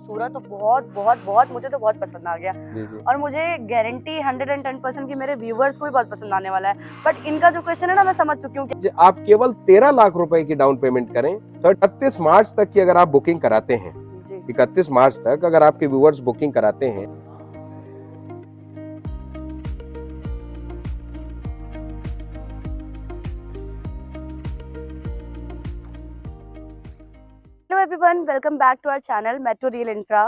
खूबसूरत और बहुत बहुत बहुत मुझे तो बहुत पसंद आ गया। जी जी। और मुझे गारंटी 110% कि मेरे व्यूवर्स को भी बहुत पसंद आने वाला है। बट इनका जो क्वेश्चन है ना, मैं समझ चुकी हूँ कि आप केवल 13 लाख रुपए की डाउन पेमेंट करें तो 31 मार्च तक की अगर आप बुकिंग कराते हैं, जी 31 मार्च तक अगर आपके व्यूअर्स बुकिंग कराते हैं। Hello everyone, welcome back to our channel metro real infra.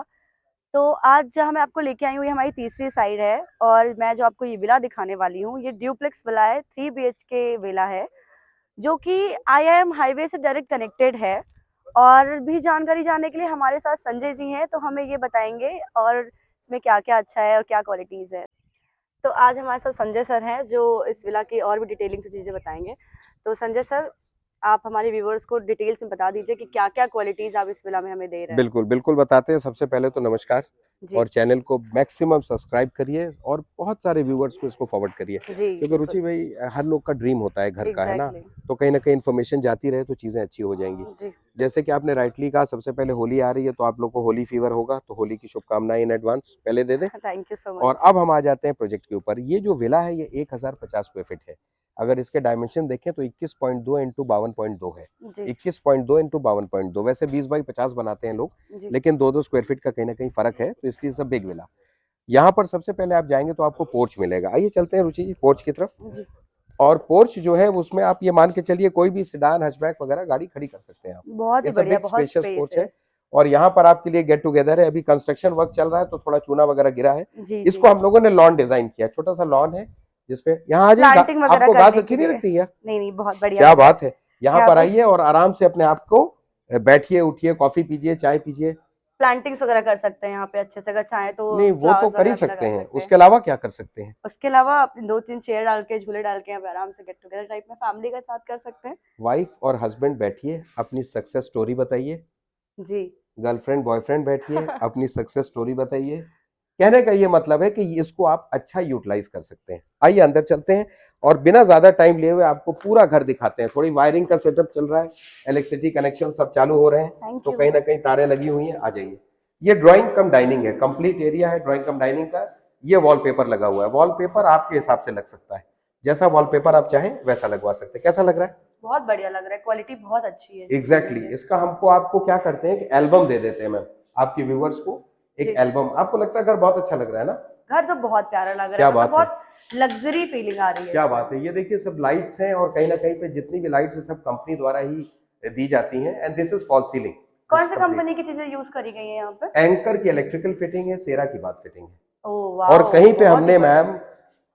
तो आज जहाँ मैं आपको लेके आई हूँ, ये हमारी तीसरी साइड है और मैं जो आपको ये विला दिखाने वाली हूँ, ये ड्यूप्लेक्स विला है, 3 BHK विला है जो कि IIM हाईवे से डायरेक्ट कनेक्टेड है। और भी जानकारी जानने के लिए हमारे साथ संजय जी हैं, तो हमें ये बताएंगे और इसमें क्या क्या अच्छा है और क्या क्वालिटीज़ है। तो आज हमारे साथ संजय सर हैं जो इस विला की और भी डिटेलिंग से चीज़ें बताएंगे। तो संजय सर, आप हमारे व्यूवर्स को डिटेल्स में बता दीजिए कि क्या क्या क्वालिटीज़ आप इस विला में हमें दे रहे हैं। बिल्कुल बिल्कुल बताते हैं। सबसे पहले तो नमस्कार, जी और चैनल को मैक्सिमम सब्सक्राइब करिए और बहुत सारे व्यूअर्स को इसको फॉरवर्ड करिए, जी क्योंकि बिल्कुल, रुचि भाई हर लोग का ड्रीम होता है घर का, है ना। एग्जैक्टली तो कहीं ना कहीं इन्फॉर्मेशन जाती रहे तो चीज़ें अच्छी हो जाएंगी। जी। जैसे कि आपने राइटली कहा, सबसे पहले होली आ रही है तो आप लोग को होली फीवर होगा, तो होली की शुभकामनाएं इन एडवांस पहले दे दें। थैंक यू सो और मच। अब हम आ जाते हैं प्रोजेक्ट के ऊपर। ये जो विला है ये 1050 स्क्वायर फीट है। अगर इसके डायमेंशन देखें तो 21.2 इंटू 52.2 है। जी 21.2 इंटू 52.2, वैसे 20 बाई 50 बनाते हैं लोग, जी लेकिन 2-2 स्क्वायर फीट का कहीं ना कहीं फर्क है, तो इसलिए सब बिग विला। यहाँ पर सबसे पहले आप जाएंगे तो आपको पोर्च मिलेगा। आइए चलते हैं रुचि जी पोर्च की तरफ। जी। और पोर्च जो है उसमें आप ये मान के चलिए कोई भी सेडान, हैचबैक वगैरह गाड़ी खड़ी कर सकते हैं आप। बहुत ही इट्स अ बढ़िया, बिग बहुत स्पेशियस स्पेस पोर्च है। है। और यहाँ पर आपके लिए गेट टुगेदर है। अभी कंस्ट्रक्शन वर्क चल रहा है तो थोड़ा चूना वगैरह गिरा है। जी जी। इसको हम लोगों ने लॉन डिजाइन किया, छोटा सा लॉन है जिसपे यहाँ आ जाइए। प्लांटिंग वगैरह आपको घास करने के अच्छी नहीं लिए। लगती है? नहीं नहीं, बहुत बढ़िया क्या लग रहा बात है। है यहाँ यहाँ पर पे। आइए और आराम से अपने आप को बैठिए, उठिए, कॉफी पीजिए, चाय पीजिए। प्लांटिंग्स वगैरह कर सकते हैं यहाँ पे अच्छे से, अगर चाहें तो नहीं वो तो फ्लावर्स कर ही वगैरह भी सकते लगा हैं, सकते हैं। उसके अलावा क्या कर सकते हैं? उसके अलावा आप 2-3 चेयर डाल के, झूले डाल के यहाँ पे आराम से गेट टुगेदर टाइप में फैमिली के साथ कर सकते हैं। वाइफ और हस्बैंड बैठिए, अपनी सक्सेस स्टोरी बताइए। जी गर्लफ्रेंड बॉयफ्रेंड बैठिए, अपनी सक्सेस स्टोरी बताइए। कहने का ये मतलब है कि इसको आप अच्छा यूटिलाइज कर सकते हैं। आइए अंदर चलते हैं और बिना ज्यादा टाइम लिए हुए आपको पूरा घर दिखाते हैं। थोड़ी वायरिंग का सेटअप चल रहा है, इलेक्ट्रिसिटी कनेक्शन सब चालू हो रहे हैं, थैंक तो यू। कहीं ना कहीं तारें लगी हुई हैं। आ जाइए। ये ड्राइंग कम डाइनिंग है, कंप्लीट एरिया है ड्राइंग कम डाइनिंग का। ये वॉलपेपर लगा हुआ है। वॉलपेपर आपके हिसाब से लग सकता है, जैसा वॉलपेपर आप चाहें वैसा लगवा सकते हैं। कैसा लग रहा है? बहुत बढ़िया लग रहा है, क्वालिटी बहुत अच्छी है इसकी। एग्जैक्टली इसका हमको आपको क्या करते हैं कि एल्बम दे देते हैं मैम, आपके व्यूवर्स को एक जी। एल्बम। आपको लगता है घर बहुत अच्छा लग रहा है ना? घर तो बहुत प्यारा लग रहा क्या है, मतलब बात है, बहुत लग्जरी फीलिंग आ रही है क्या इसमें। बात है। ये देखिए सब लाइट्स हैं और कहीं ना कहीं पे जितनी भी लाइट्स है सब कंपनी द्वारा ही दी जाती हैं। And this is fall ceiling. कौन सी कंपनी की चीजें यूज करी गई है यहाँ पे? एंकर की इलेक्ट्रिकल फिटिंग है, सेरा की बात फिटिंग है। ओह और वाओ, कहीं पे बहुत ही हमने बढ़िया। मैम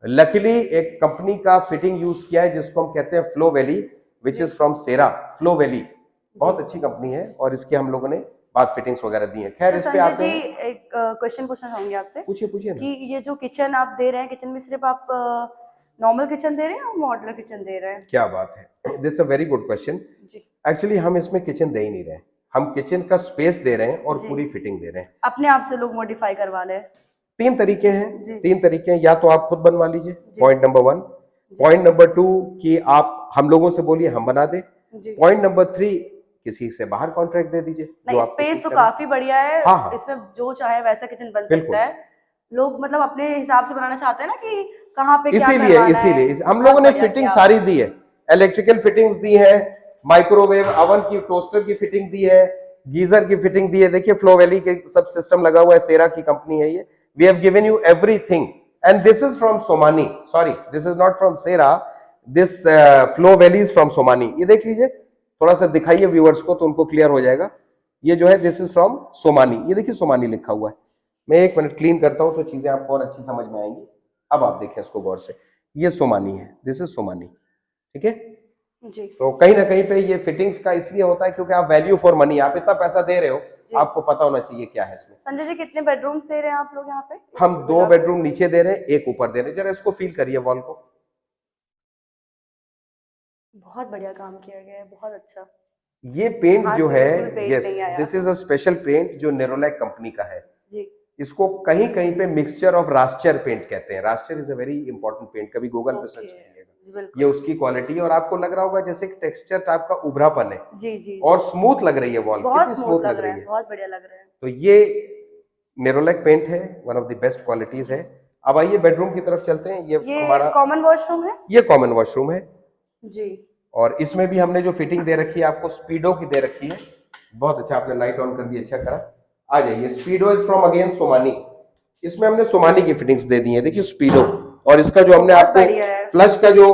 लकीली एक कंपनी का फिटिंग यूज किया है जिसको हम कहते हैं फ्लो वैली, विच जी is from Cera. Flow Valley बहुत जी। अच्छी कंपनी है और इसके हम लोगों ने बात फिटिंग्स वगैरह दी है। खैर तो इस पे संजय आते जी, हैं। एक क्वेश्चन पूछना चाहूंगी आपसे पूछिए पूछिए कि ना। ये जो किचन आप दे रहे हैं, किचन में सिर्फ आप नॉर्मल किचन दे रहे हैं या मॉडलर किचन दे रहे हैं? क्या बात है, this a very good question. जी एक्चुअली हम इसमें किचन दे ही नहीं रहे हैं, हम किचन का स्पेस दे रहे हैं और जी। पूरी फिटिंग दे रहे हैं। अपने आप से लोग मॉडिफाई करवा ले। तीन तरीके हैं। जी तीन तरीके हैं, या तो आप खुद बनवा लीजिए, जी पॉइंट नंबर 1। जी पॉइंट नंबर 2 कि आप हम लोगों से बोलिए हम बना दें। जी। पॉइंट नंबर 3 किसी से बाहर कॉन्ट्रैक्ट दे दीजिए जो नहीं, आपको स्पेस सूट तो करे। काफी बढ़िया है। हाँ हाँ इसमें जो चाहे वैसा किचन बन बिल्कुल। सकता है। लोग मतलब अपने हिसाब से बनाना चाहते हैं ना कि कहाँ पे क्या इसीलिए करवाना है। इसीलिए हम बहुत लोगों ने बढ़िया फिटिंग किया सारी आपने। दी है। इलेक्ट्रिकल फिटिंग्स दी है, माइक्रोवेव अवन की, टोस्टर की फिटिंग दी है, गीजर की फिटिंग दी है। देखिए फ्लो वैली के सब सिस्टम लगा हुआ है, सेरा की कंपनी है ये। We have given you everything and this is from Somany. Sorry, this is not from Cera, this Flow Valley is from Somany. ये देख लीजिए, थोड़ा सा दिखाइए व्यूअर्स को तो उनको क्लियर हो जाएगा। ये जो है दिस इज फ्रॉम सोमानी। ये देखिए सोमानी लिखा हुआ है। मैं एक मिनट क्लीन करता हूं तो चीजें आपको और अच्छी समझ में आएंगी। अब आप देखें इसको गौर से, ये सोमानी है, दिस इज सोमानी। ठीक है। जी तो कहीं ना कहीं पे ये फिटिंग्स का इसलिए होता है क्योंकि आप वैल्यू फॉर मनी, आप इतना पैसा दे रहे हो, जी। आपको पता होना चाहिए क्या है इसमें। संजय जी, कितने बेडरूम्स दे रहे हैं आप लोग यहाँ पे इस हम 2 विला में? बेडरूम नीचे दे रहे हैं, एक ऊपर दे रहे हैं। जरा इसको फील करिए वॉल को। बहुत बढ़िया काम किया गया है, बहुत अच्छा। ये पेंट हाथ जो से है, बिल्कुल पेंट यस नहीं आया। This is a special paint जो नेरोलैक कंपनी का है। जी इसको कहीं कहीं पे मिक्सचर ऑफ रास्टर पेंट कहते हैं। Raster is a very important paint, कभी गूगल पे ओके, सर्च करिएगा। ये बिल्कुल। उसकी क्वालिटी है और आपको लग रहा होगा जैसे टेक्सचर टाइप का उभरापन है जी जी और जी। स्मूथ लग रही है वॉल। बहुत कितनी स्मूथ स्मूथ लग लग रहा रही है, है। बहुत बढ़िया लग रहा है। तो ये नेरोलैक पेंट है, one of the best qualities है। अब आइए बेडरूम की तरफ चलते हैं। ये हमारा कॉमन वॉशरूम है ये कॉमन वॉशरूम है जी। और इसमें भी हमने जो फिटिंग दे रखी है आपको स्पीडो की दे रखी है। बहुत अच्छा, आपने लाइट ऑन कर दी, अच्छा करा। आ जाइए, स्पीडो इज फ्रॉम अगेन सोमानी। इसमें हमने सोमानी की फिटिंग्स दे दी है, देखिए स्पीडो। और इसका जो हमने बहुत आपको बढ़िया है। फ्लश का जो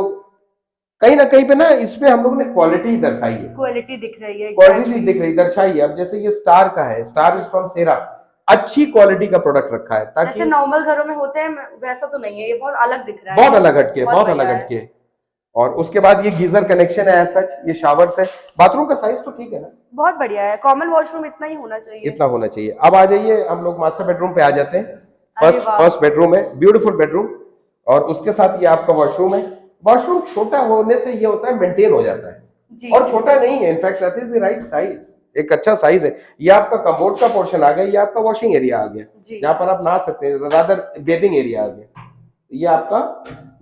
कहीं ना कहीं पे ना इसमें हम लोगों ने क्वालिटी दर्शाई है, क्वालिटी दिख रही है, क्वालिटी exactly। दिख रही दर्शाई है। अब जैसे ये स्टार का है, स्टार इज फ्रॉम सेरा, अच्छी क्वालिटी का प्रोडक्ट रखा है जैसे ताकि नॉर्मल घरों में होते हैं वैसा तो नहीं है, ये बहुत अलग दिख रहा है, बहुत अलग हटके, बहुत अलग बढ़िया है। हटके। और उसके बाद ये गीजर कनेक्शन है, एज सच ये शावर्स है। बाथरूम का साइज तो ठीक है ना, बहुत बढ़िया है। कॉमन वॉशरूम इतना ही होना चाहिए, इतना होना चाहिए। अब आ जाइए, हम लोग मास्टर बेडरूम पे आ जाते हैं। अरे वाह। फर्स्ट बेडरूम है, ब्यूटीफुल बेडरूम। और उसके साथ ये आपका वॉशरूम है। वॉशरूम छोटा होने से ये होता है मेंटेन हो जाता है, जी। और छोटा नहीं है, in fact that is the right size, एक अच्छा साइज है। ये आपका कमोड का पोर्शन आ गया, ये आपका वॉशिंग एरिया आ गया, जहां पर आप नहा सकते हैं, रादर बेदिंग एरिया आ गया। ये आपका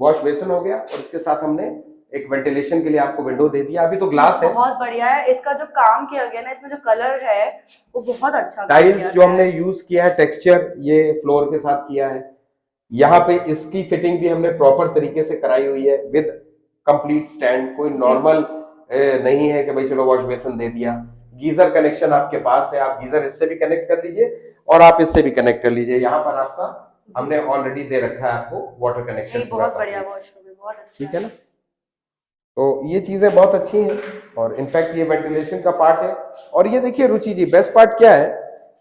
वॉश बेसिन हो गया और इसके साथ हमने एक वेंटिलेशन के लिए आपको विंडो दे दिया। अभी तो ग्लास है, बहुत बढ़िया है। इसका जो काम किया गया ना, इसमें जो कलर है वो बहुत अच्छा टाइल्स जो हमने यूज किया है, टेक्सचर ये फ्लोर के साथ किया है। यहाँ पे इसकी फिटिंग भी हमने प्रॉपर तरीके से कराई हुई है विद कंप्लीट स्टैंड। कोई नॉर्मल नहीं है कि भाई चलो वॉश बेसिन दे दिया। गीजर कनेक्शन आपके पास है, आप गीजर इससे भी कनेक्ट कर लीजिए और आप इससे भी कनेक्ट कर लीजिए। यहाँ पर आपका हमने ऑलरेडी दे रखा है आपको वाटर कनेक्शन। बहुत बढ़िया वॉशरूम है, बहुत अच्छा, ठीक है ना। तो ये चीजें बहुत अच्छी हैं और इनफैक्ट ये वेंटिलेशन का पार्ट है। और ये देखिए रुचि जी, बेस्ट पार्ट क्या है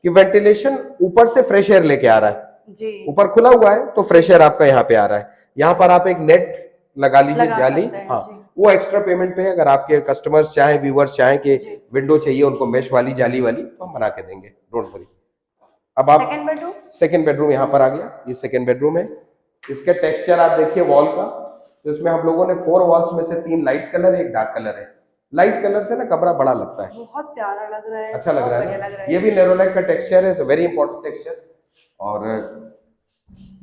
कि वेंटिलेशन ऊपर से फ्रेश एयर लेके आ रहा है जी। ऊपर खुला हुआ है तो फ्रेश एयर आपका यहाँ पे आ रहा है। यहाँ पर आप एक नेट लगा लीजिए, जाली, हाँ वो एक्स्ट्रा पेमेंट पे है। अगर आपके कस्टमर्स चाहे, व्यूवर्स चाहे कि विंडो चाहिए उनको मेश वाली, जाली वाली, तो हम बना के देंगे, डोंट वरी। अब आप सेकंड बेडरूम यहाँ पर आ गया, ये सेकंड बेडरूम है। इसका टेक्सचर आप देखिए वॉल का, तो इसमें हम लोगों ने 4 वॉल्स में से 3 लाइट कलर है, एक डार्क कलर है। लाइट कलर से ना कमरा बड़ा लगता है, बहुत प्यारा लग रहा है, अच्छा लग रहा है। ये भी नेरोलैक का टेक्सचर है, वेरी इंपॉर्टेंट टेक्सचर। और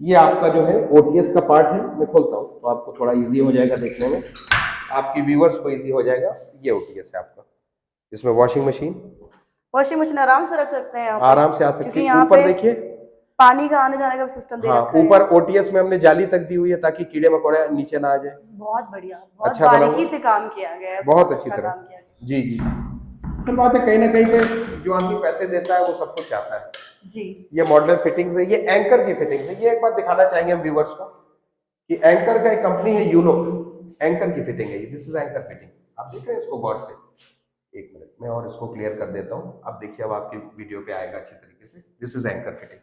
ये आपका जो है ओटीएस का पार्ट है, मैं खोलता हूँ तो आपको थोड़ा इजी हो जाएगा देखने में, आपकी व्यूअर्स को इजी हो जाएगा। ये ओटीएस है आपका, इसमें वॉशिंग मशीन आराम से रख सकते हैं, आराम से आ सकती है। ऊपर देखिए पानी का आने जाने का सिस्टम दे रखा है। ऊपर ओटीएस में हमने जाली तक दी हुई है ताकि कीड़े मकोड़े नीचे ना आ जाए। बहुत बढ़िया, बहुत अच्छा बारीकी से काम किया गया है, बहुत अच्छी तरह। जी जी, असल बात है, कहीं ना कहीं पे जो आदमी पैसे देता है वो सब कुछ चाहता है जी। ये मॉडलर फिटिंग्स है, ये एंकर की फिटिंग्स है। ये एक बात दिखाना चाहेंगे हम व्यूवर्स को कि एंकर का एक कंपनी है यूनो, एंकर की फिटिंग है ये। दिस इज एंकर फिटिंग, आप देख रहे हैं इसको गौर से। एक मिनट में और इसको क्लियर कर देता हूँ, आप देखिए, अब आपके वीडियो पे आएगा अच्छी तरीके से। This is anchor fitting.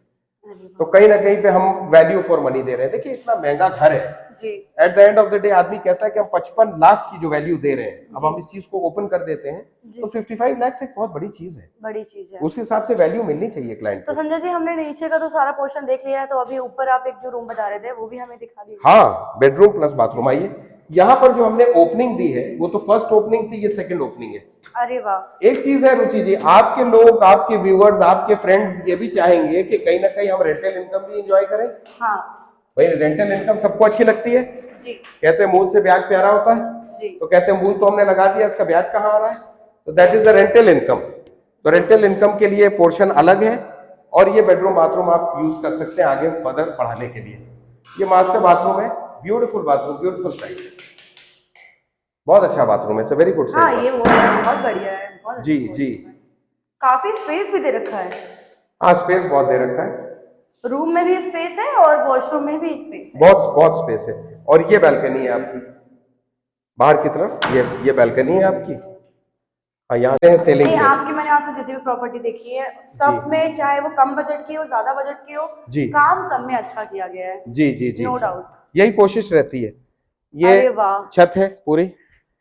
तो कहीं ना कहीं पे हम वैल्यू फॉर मनी दे रहे हैं। देखिए इतना महंगा घर है जी, at the end of the day आदमी कहता है कि हम 55 लाख की जो वैल्यू दे रहे हैं, अब हम इस चीज को ओपन कर देते हैं तो 55 लाख एक बहुत बड़ी चीज है, बड़ी चीज है। उस हिसाब से वैल्यू मिलनी चाहिए क्लाइंट को। तो संजय जी, हमने नीचे का तो सारा पोर्शन देख लिया है, तो अभी ऊपर आप एक जो रूम बता रहे थे वो भी हमें दिखा दीजिए। हाँ, बेडरूम प्लस बाथरूम। आइए, यहाँ पर जो हमने ओपनिंग दी है वो तो फर्स्ट ओपनिंग थी, ये सेकंड ओपनिंग है। अरे वाह। एक चीज है रुचि जी, आपके लोग, आपके व्यूअर्स, आपके फ्रेंड्स ये भी चाहेंगे कि कहीं ना कहीं हम रेंटल इनकम भी एंजॉय करें। हाँ भाई, रेंटल इनकम सबको अच्छी लगती है जी। कहते हैं मूल से ब्याज प्यारा होता है जी, तो कहते हैं मूल तो हमने लगा दिया, इसका ब्याज कहाँ आ रहा है, तो that is a rental income. तो रेंटल इनकम के लिए पोर्शन अलग है और ये बेडरूम बाथरूम आप यूज कर सकते हैं आगे फर्दर बढ़ाने के लिए। ये मास्टर बाथरूम है, ब्यूटीफुल बाथरूम, ब्यूटीफुल साइज, बहुत अच्छा बाथरूम है, वेरी गुड साइज। हाँ, ये बहुत बढ़िया है, बहुत जी जी। काफी स्पेस भी दे रखा है। हाँ, स्पेस बहुत दे रखा है, रूम में भी स्पेस है और वॉशरूम में भी स्पेस है, बहुत बहुत स्पेस है। और ये बालकनी है आपकी बाहर की तरफ, ये बालकनी है आपकी। हाँ, यहाँ से सेलिंग है आपकी। मैंने आज से जितनी भी प्रॉपर्टी देखी है सब में, चाहे वो कम बजट की हो, ज्यादा बजट की हो जी, काम सब में अच्छा किया गया है जी जी जी, नो डाउट। यही कोशिश रहती है। ये छत है पूरी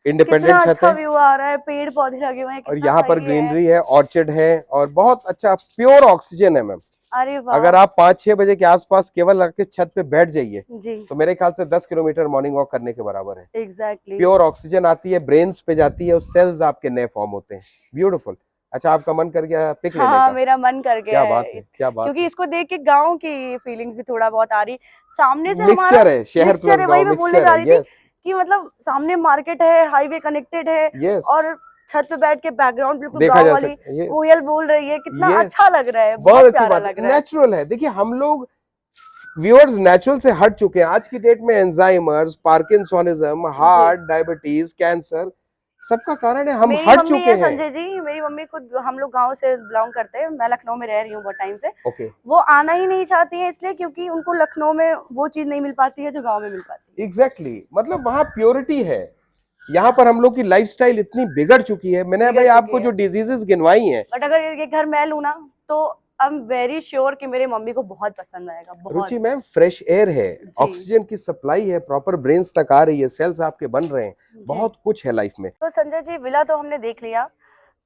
इंडिपेंडेंट छत अच्छा है, व्यू आ रहा है, पेड़ पौधे लगे हुए हैं और यहाँ पर ग्रीनरी है, ऑर्चिड है और बहुत अच्छा प्योर ऑक्सीजन है मैम। अरे वाह। अगर आप 5-6 बजे के आसपास केवल आके छत पे बैठ जाइए तो मेरे ख्याल से 10 किलोमीटर मॉर्निंग वॉक करने के बराबर है। एग्जैक्टली। प्योर ऑक्सीजन आती है, ब्रेन्स पे जाती है और सेल्स आपके नए फॉर्म होते हैं। ब्यूटीफुल। अच्छा, आपका मन कर गया पिक लेने का? मेरा मन कर गया। क्या बात है, क्या बात। क्योंकि इसको देख के गाँव की फीलिंग्स भी थोड़ा बहुत आ रही, सामने से मिक्सचर है, शहर प्लस गाँव मिक्सचर है। कि मतलब सामने मार्केट है, हाईवे कनेक्टेड है और छत पे बैठ के बैकग्राउंड बिल्कुल देखा गाँव जा वाली सकता है। कोयल बोल रही है, कितना Yes. अच्छा लग रहा है, बहुत बहुत अच्छी प्यारा बात लग है, रहा है। नेचुरल है। देखिए हम लोग व्यूअर्स नेचुरल से हट चुके हैं। आज की डेट में एंजाइमर्स, पार्किंसोनिज्म, जी। हार्ट, डायबिटीज, कैंसर, सबका कारण है हम मेरी हट मम्मी चुके है हैं। संजय जी, मेरी मम्मी खुद, हम लोग गांव से बिलोंग करते हैं, मैं लखनऊ में रह रही हूँ बहुत टाइम से। ओके, वो आना ही नहीं चाहती है इसलिए क्योंकि उनको लखनऊ में वो चीज नहीं मिल पाती है जो गांव में मिल पाती एग्जैक्टली, मतलब वहां प्योरिटी है। यहाँ पर हम लोग की लाइफस्टाइल इतनी बिगड़ चुकी है। मैंने बिगड़ भाई चुकी आपको है। जो डिजीजेस गिनवाई हैं, बट अगर ये घर मैं लूँ ना तो आई एम वेरी श्योर कि मेरे मम्मी को बहुत पसंद आएगा, बहुत। रुचि मैम, फ्रेश एयर है, जी ऑक्सीजन की सप्लाई है, प्रॉपर ब्रेन्स तक आ रही है, सेल्स आपके बन रहे हैं, जी। बहुत कुछ है लाइफ में। तो संजय जी विला तो हमने देख लिया,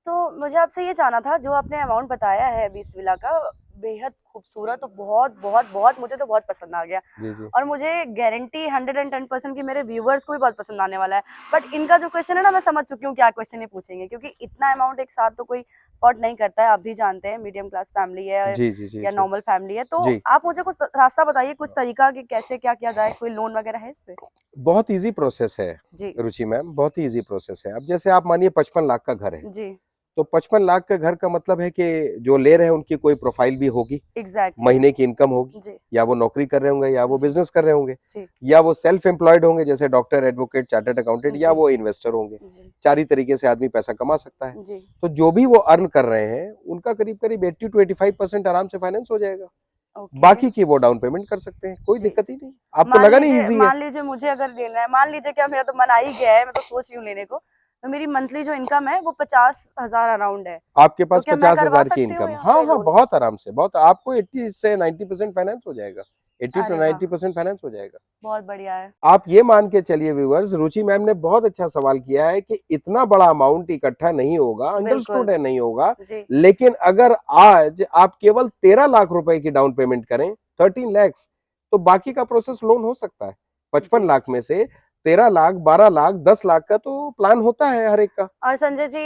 तो मुझे आपसे ये जानना था, जो आपने अमाउंट बताया है अभी इस विला का, बेहद खूबसूरत, तो बहुत बहुत बहुत मुझे तो बहुत पसंद आ गया। जी जी। और मुझे गारंटी 110% की मेरे व्यूवर्स को भी बहुत पसंद आने वाला है। बट इनका जो क्वेश्चन है ना, मैं समझ चुकी हूँ क्या क्वेश्चन ये पूछेंगे, क्योंकि इतना अमाउंट एक साथ तो कोई अफोर्ड नहीं करता है। आप भी जानते हैं मीडियम क्लास फैमिली है जी जी जी या जी नॉर्मल फैमिली है, तो जी। आप मुझे कुछ रास्ता बताइए, कुछ तरीका कि कैसे क्या किया जाए, कोई लोन वगैरह है इस पे? बहुत इजी प्रोसेस है जी रुचि मैम, बहुत ही इजी प्रोसेस है। अब जैसे आप मानिए 55 लाख का घर है, जी। तो 55 लाख का घर का मतलब है कि जो ले रहे हैं उनकी कोई प्रोफाइल भी होगी, एग्जैक्टली। महीने की इनकम होगी, जी या वो नौकरी कर रहे होंगे, या वो जी बिजनेस कर रहे होंगे, जी या वो सेल्फ एम्प्लॉयड होंगे जैसे डॉक्टर, एडवोकेट, चार्टर्ड अकाउंटेंट, या जी वो इन्वेस्टर होंगे। जी चार ही तरीके से आदमी पैसा कमा सकता है। जी। तो जो भी वो अर्न कर रहे हैं उनका करीब करीब 80 to 85% आराम से फाइनेंस हो जाएगा। ओके। बाकी की वो डाउन पेमेंट कर सकते हैं, कोई जी। दिक्कत ही नहीं। आपको लगा नहीं इजी है? मान लीजिए मुझे अगर लेना है, मान लीजिए, क्या मेरा तो मन आ ही गया है, मैं तो सोच रही हूँ लेने को, तो मेरी मंथली जो इनकम है वो 50,000 अराउंड है, आपके तो पास क्या मैं करवा 50,000 की सकती हूँ इनकम, यहाँ हाँ पे हाँ, लोन? बहुत आराम से, बहुत, आपको 80 से 90% फाइनेंस हो जाएगा, 80 to अरे वाह, 90% फाइनेंस हो जाएगा। बहुत बढ़िया है। आप ये मान के चलिए व्यूअर्स, रुचि मैम ने बहुत अच्छा सवाल किया है कि इतना बड़ा अमाउंट इकट्ठा नहीं होगा, बिल्कुल। अंडरस्टूड है, नहीं होगा। जी लेकिन अगर आज आप केवल 13 लाख रुपए की डाउन पेमेंट करें, 13 लैक्स, तो बाकी का प्रोसेस लोन हो सकता है। 55 जी। लाख में से 13 लाख, 12 लाख, 10 लाख का तो प्लान होता है हर एक का। और संजय जी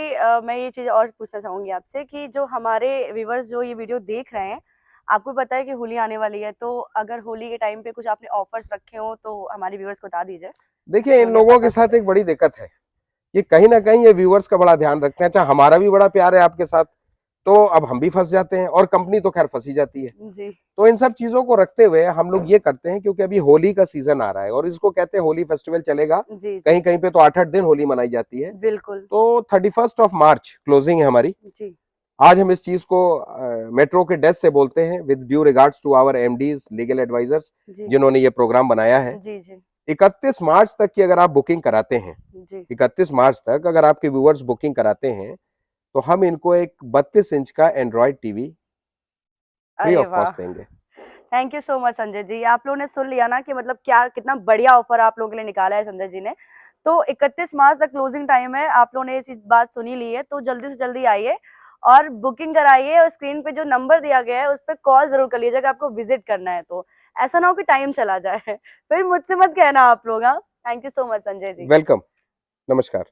मैं ये चीज और पूछना चाहूंगी आपसे कि जो हमारे व्यूवर्स जो ये वीडियो देख रहे हैं, आपको पता है कि होली आने वाली है, तो अगर होली के टाइम पे कुछ आपने ऑफर्स रखे हो तो हमारे व्यूवर्स को बता दीजिए, देखिए कि इन उन्हें लोगों पता के साथ चले। एक बड़ी दिक्कत है, ये कहीं ना कहीं ये व्यूअर्स का बड़ा ध्यान रखते हैं। अच्छा, हमारा भी बड़ा प्यार है आपके साथ, तो अब हम भी फंस जाते हैं और कंपनी तो खैर फंसी जाती है। जी तो इन सब चीजों को रखते हुए हम लोग ये करते हैं, क्योंकि अभी होली का सीजन आ रहा है और इसको कहते हैं होली फेस्टिवल चलेगा। जी कहीं जी। कहीं पे तो 8-8 दिन होली मनाई जाती है। बिल्कुल। तो 31 मार्च क्लोजिंग है हमारी। जी आज हम इस चीज को मेट्रो के डेस्क से बोलते हैं, with due regards to our MDs, legal advisors, जी जिन्होंने ये प्रोग्राम बनाया है। जी जी 31 मार्च तक की अगर आप बुकिंग कराते हैं, जी। 31 मार्च तक अगर आपके व्यूअर्स बुकिंग कराते हैं, तो हम इनको एक 32 इंच का एंड्रॉयड टीवी फ्री अरे ऑफ वाह, कॉस्ट देंगे। Thank you so much Sanjay ji. आप लोगों ने सुन लिया ना कि मतलब क्या कितना बढ़िया ऑफर आप लोगों के लिए निकाला है संजय जी ने। तो 31 मार्च तक क्लोजिंग टाइम है, आप लोगों ने ये चीज बात सुनी ली है, तो जल्दी से जल्दी आइए और बुकिंग कराइए, और स्क्रीन पे जो नंबर दिया गया है उस पर कॉल जरूर कर लीजिएगा आपको विजिट करना है तो। ऐसा ना हो कि टाइम चला जाए फिर मुझसे मत कहना आप लोग। हाँ, thank you so much Sanjay ji. Welcome, नमस्कार।